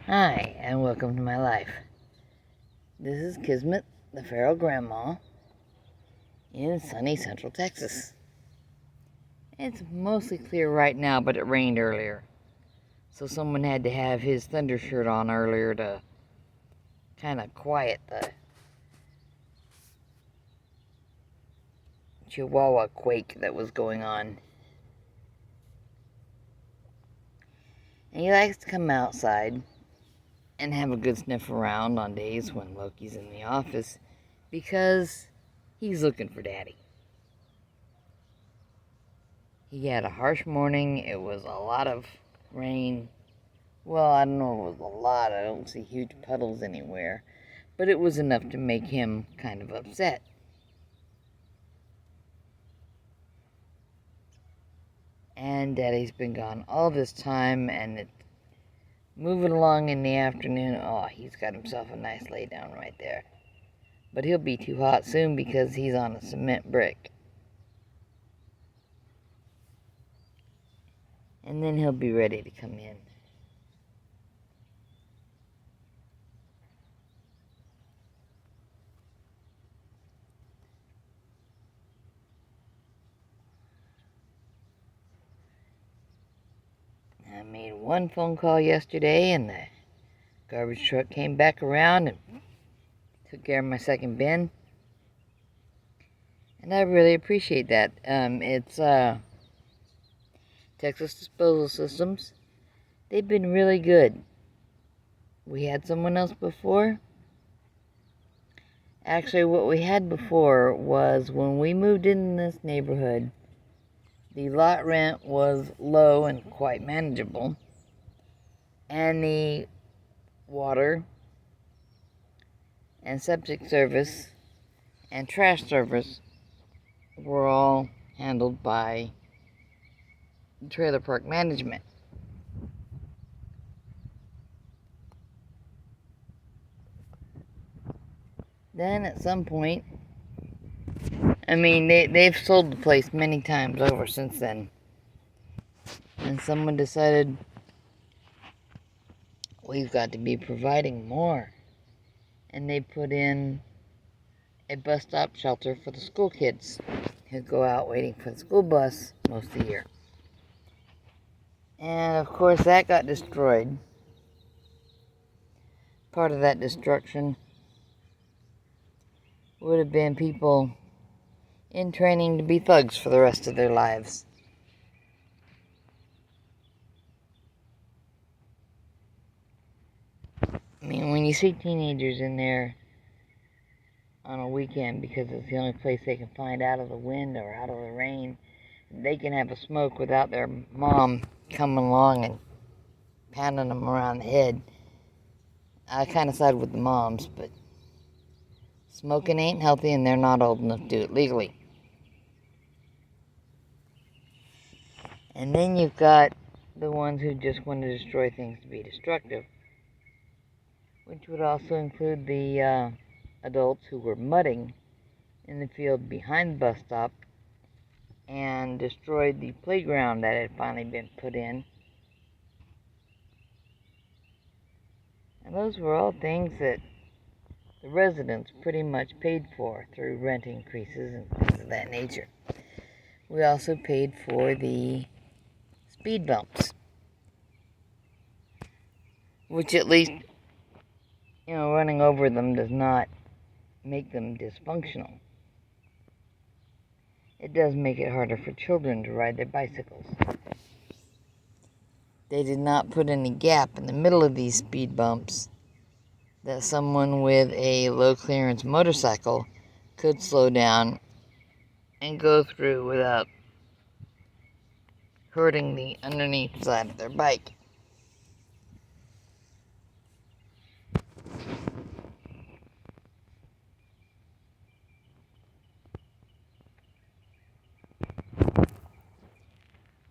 Hi, and welcome to my life. This is Kismet, the feral grandma, in sunny central Texas. It's mostly clear right now, but it rained earlier. So someone had to have his thunder shirt on earlier to kind of quiet the Chihuahua quake that was going on. And he likes to come outside and have a good sniff around on days when Loki's in the office because he's looking for Daddy. He had a harsh morning. It was a lot of rain. Well, I don't know if it was a lot. I don't see huge puddles anywhere. But it was enough to make him kind of upset. And Daddy's been gone all this time, and it's moving along in the afternoon. Oh, he's got himself a nice lay down right there. But he'll be too hot soon because he's on a cement brick. And then he'll be ready to come in. I made one phone call yesterday, and the garbage truck came back around and took care of my second bin. And I really appreciate that. It's Texas Disposal Systems. They've been really good. We had someone else before. Actually, what we had before was when we moved in this neighborhood, the lot rent was low and quite manageable, and the water and septic service and trash service were all handled by trailer park management. Then at some point, they've sold the place many times over since then. And someone decided we've got to be providing more. And they put in a bus stop shelter for the school kids who go out waiting for the school bus most of the year. And of course that got destroyed. Part of that destruction would have been people in training to be thugs for the rest of their lives. When you see teenagers in there on a weekend because it's the only place they can find out of the wind or out of the rain, they can have a smoke without their mom coming along and pounding them around the head. I kind of side with the moms, but smoking ain't healthy and they're not old enough to do it legally. And then you've got the ones who just want to destroy things to be destructive, which would also include the adults who were mudding in the field behind the bus stop and destroyed the playground that had finally been put in. And those were all things that the residents pretty much paid for through rent increases and things of that nature. We also paid for the speed bumps, which at least, running over them does not make them dysfunctional. It does make it harder for children to ride their bicycles. They did not put any gap in the middle of these speed bumps that someone with a low clearance motorcycle could slow down and go through without hurting the underneath side of their bike.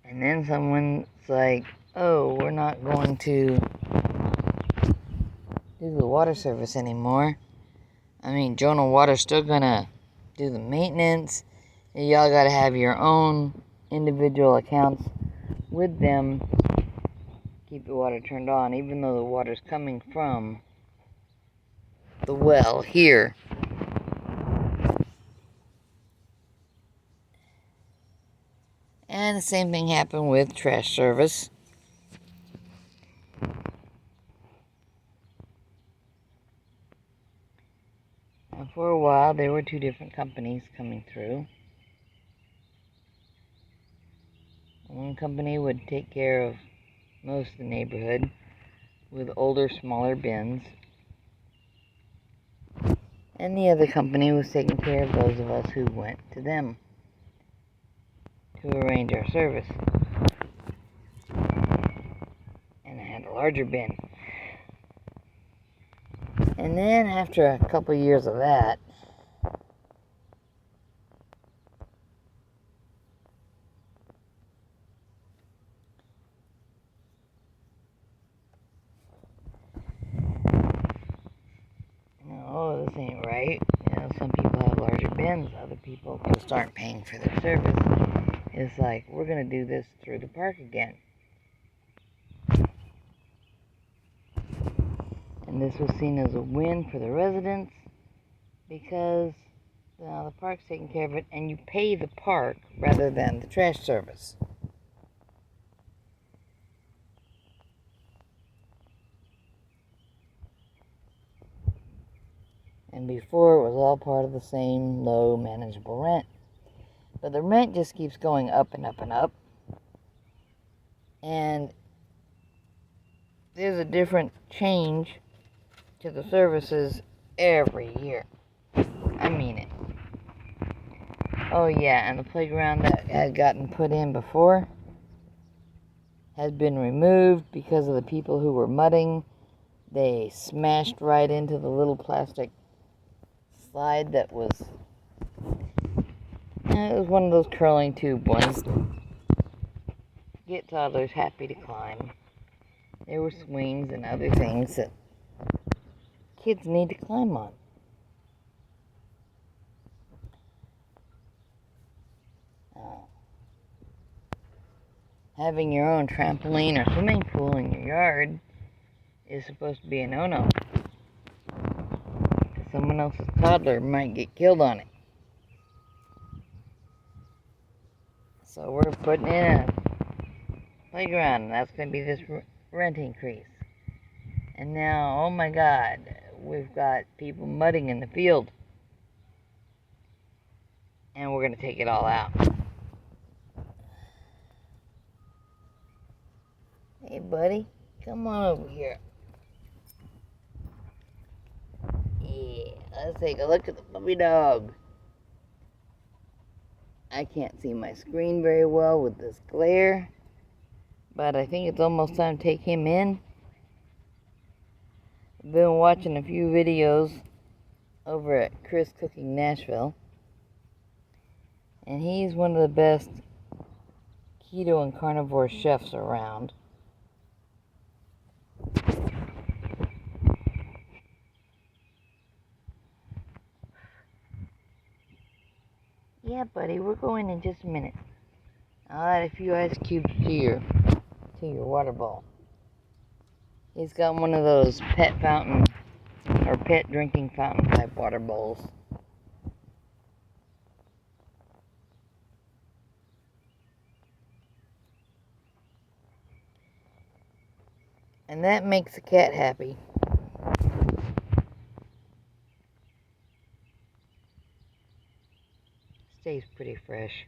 And then someone's like, oh, we're not going to do the water service anymore. Jonah Water's still gonna do the maintenance. Y'all gotta have your own individual accounts with them, keep the water turned on, even though the water's coming from the well here. And the same thing happened with trash service. And for a while, there were two different companies coming through. One company would take care of most of the neighborhood with older, smaller bins. And the other company was taking care of those of us who went to them to arrange our service. And I had a larger bin. And then after a couple years of that, oh, this ain't right. Some people have larger bins, other people just aren't paying for their service. It's like, we're going to do this through the park again. And this was seen as a win for the residents because now the park's taking care of it and you pay the park rather than the trash service. And before, it was all part of the same low manageable rent. But the rent just keeps going up and up and up. And there's a different change to the services every year. I mean it. Oh yeah, and the playground that had gotten put in before has been removed because of the people who were mudding. They smashed right into the little plastic slide that was, it was one of those curling tube ones. Get toddlers happy to climb. There were swings and other things that kids need to climb on. Having your own trampoline or swimming pool in your yard is supposed to be a no-no. Someone else's toddler might get killed on it. So we're putting in a playground, and that's going to be this rent increase. And now, oh my God, we've got people mudding in the field. And we're going to take it all out. Hey buddy, come on over here. Yeah, let's take a look at the puppy dog. I can't see my screen very well with this glare, but I think it's almost time to take him in. I've been watching a few videos over at Chris Cooking Nashville, and he's one of the best keto and carnivore chefs around. Yeah, buddy, we're going in just a minute. I'll add a few ice cubes to your water bowl. He's got one of those pet fountain or pet drinking fountain type water bowls. And that makes the cat happy. Stays pretty fresh.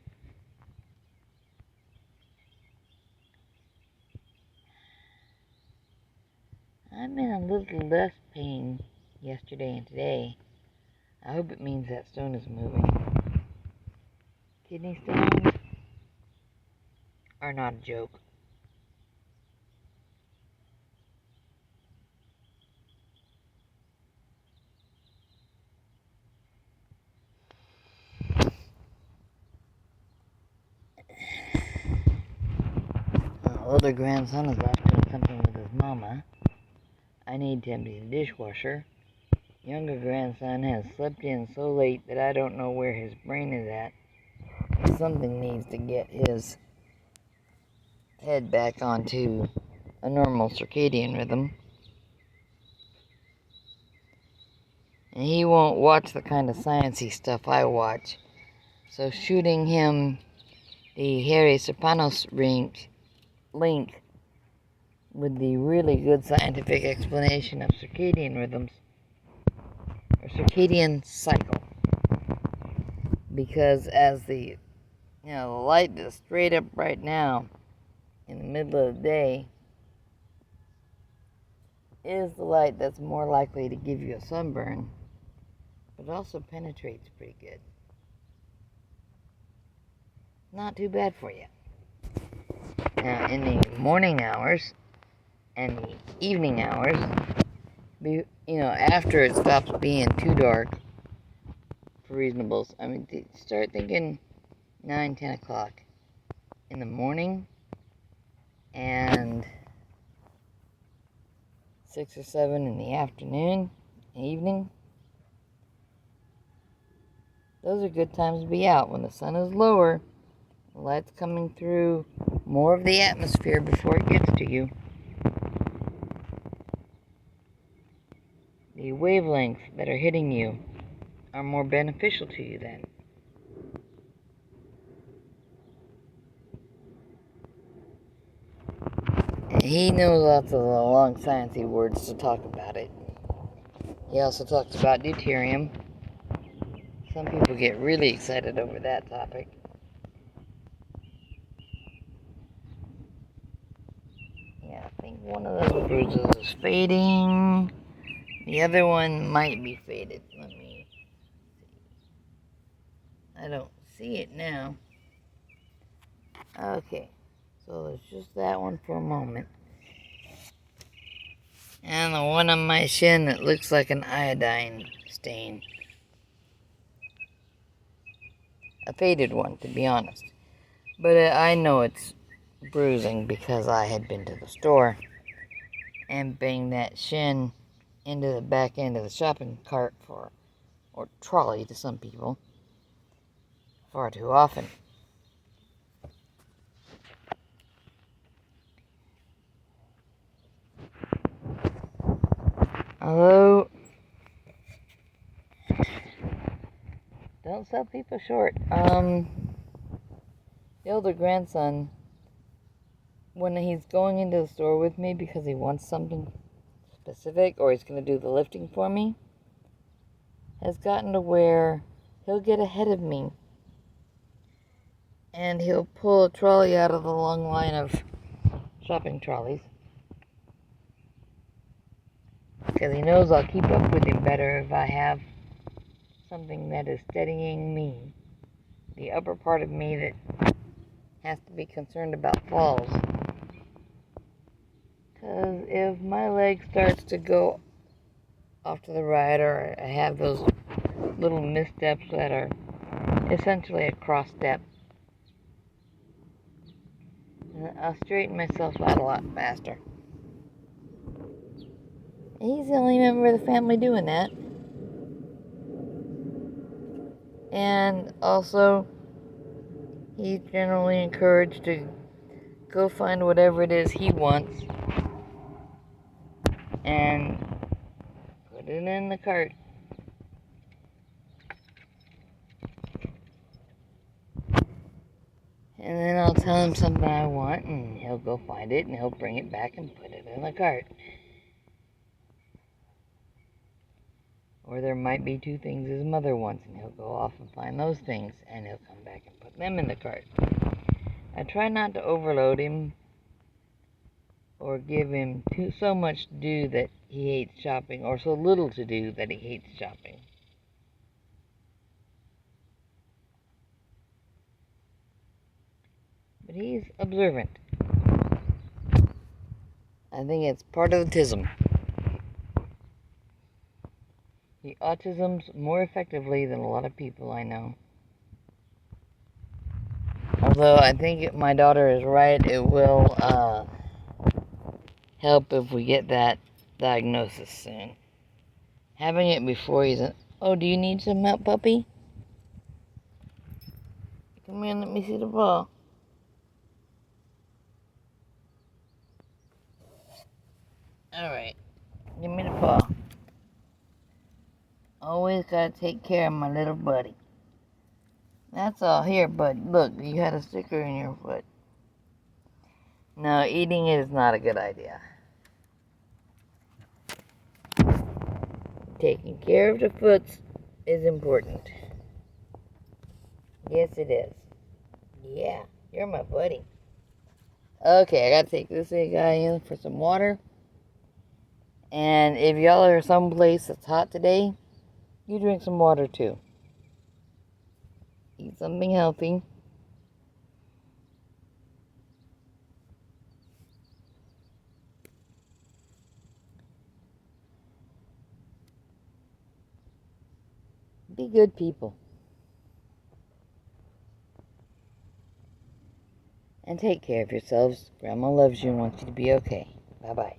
I'm in a little less pain yesterday and today. I hope it means that stone is moving. Kidney stones are not a joke. Older grandson is off doing something with his mama. I need to empty the dishwasher. Younger grandson has slept in so late that I don't know where his brain is at. Something needs to get his head back onto a normal circadian rhythm. And he won't watch the kind of sciencey stuff I watch. So shooting him the Harry Sopranos link with the really good scientific explanation of circadian rhythms, or circadian cycle. Because as the light is straight up right now in the middle of the day is the light that's more likely to give you a sunburn, but it also penetrates pretty good. Not too bad for you. Now, in the morning hours and the evening hours, after it stops being too dark for reasonables, start thinking 9, 10 o'clock in the morning and 6 or 7 in the afternoon, evening. Those are good times to be out when the sun is lower, the light's coming through more of the atmosphere before it gets to you. The wavelengths that are hitting you are more beneficial to you then. And he knows lots of the long sciencey words to talk about it. He also talks about deuterium. Some people get really excited over that topic. Yeah, I think one of those bruises is fading. The other one might be faded. Let me see. I don't see it now. Okay, so there's just that one for a moment. And the one on my shin that looks like an iodine stain. A faded one, to be honest. But I know it's bruising because I had been to the store and banged that shin into the back end of the shopping cart or trolley to some people, far too often. Although, don't sell people short. The older grandson, when he's going into the store with me because he wants something specific or he's going to do the lifting for me, has gotten to where he'll get ahead of me and he'll pull a trolley out of the long line of shopping trolleys because he knows I'll keep up with him better if I have something that is steadying me, the upper part of me that has to be concerned about falls. Because if my leg starts to go off to the right, or I have those little missteps that are essentially a cross step, I'll straighten myself out a lot faster. He's the only member of the family doing that. And also, he's generally encouraged to go find whatever it is he wants and put it in the cart. And then I'll tell him something I want, and he'll go find it, and he'll bring it back and put it in the cart. Or there might be 2 things his mother wants, and he'll go off and find those things, and he'll come back and put them in the cart. I try not to overload him or give him so much to do that he hates shopping, or so little to do that he hates shopping. But he's observant. I think it's part of autism. He autisms more effectively than a lot of people I know. Although I think my daughter is right, it will help if we get that diagnosis soon. Having it before he's oh, do you need some help, puppy? Come here, let me see the ball. Alright. Give me the paw. Always gotta take care of my little buddy. That's all. Here, bud. Look, you had a sticker in your foot. No, eating it is not a good idea. Taking care of the foots is important. Yes, it is. Yeah, you're my buddy. Okay, I gotta take this guy in for some water. And if y'all are someplace that's hot today, you drink some water too. Eat something healthy. Be good people. And take care of yourselves. Grandma loves you and wants you to be okay. Bye-bye.